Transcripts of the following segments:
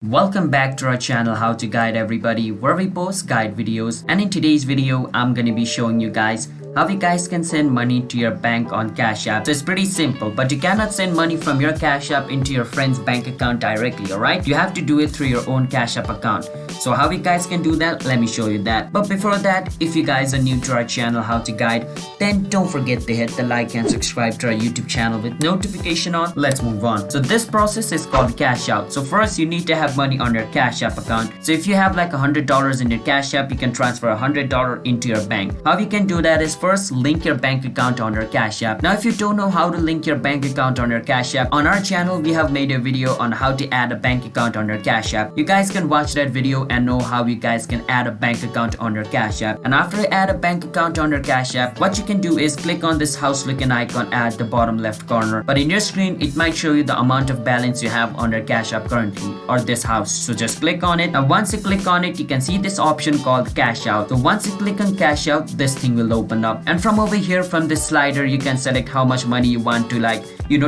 Welcome back to our channel How to Guide Everybody, where we post guide videos, and in today's video I'm gonna be showing you guys how you guys can send money to your bank on Cash App. So it's pretty simple, but you cannot send money from your Cash App into your friend's bank account directly, alright? You have to do it through your own Cash App account. So how you guys can do that, let me show you that. But before that, if you guys are new to our channel How to Guide, then don't forget to hit the like and subscribe to our YouTube channel with notification on. Let's move on. So this process is called cash out. So first you need to have money on your Cash App account. So if you have like $100 in your Cash App, you can transfer $100 into your bank. How you can do that is first link your bank account on your Cash App. Now if you don't know how to link your bank account on your Cash App, on our channel we have made a video on how to add a bank account on your Cash App. You guys can watch that video and know how you guys can add a bank account on your Cash App. And after you add a bank account on your Cash App, what you can do is click on this house looking icon at the bottom left corner. But in your screen it might show you the amount of balance you have on your Cash App currently, or this house. So just click on it, and once you click on it you can see this option called cash out. So once you click on cash out, this thing will open up, and from over here from this slider you can select how much money you want to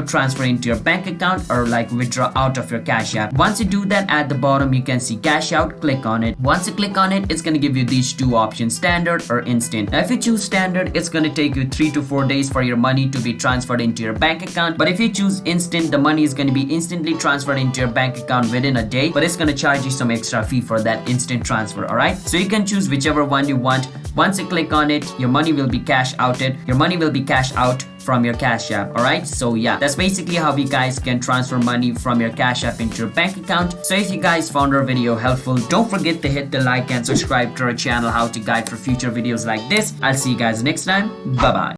transfer into your bank account or withdraw out of your Cash App. Once you do that, at the bottom you can see cash out. Click on it. Once you click on it, it's going to give you these two options, standard or instant. Now if you choose standard, it's going to take you 3 to 4 days for your money to be transferred into your bank account. But if you choose instant, the money is going to be instantly transferred into your bank account within a day, but it's going to charge you some extra fee for that instant transfer. Alright, so you can choose whichever one you want. Once you click on it, your money will be cash outed. Your money will be cash out from your Cash App. Alright, so yeah, that's basically how you guys can transfer money from your Cash App into your bank account. So if you guys found our video helpful, don't forget to hit the like and subscribe to our channel How to Guide for future videos like this. I'll see you guys next time. Bye bye.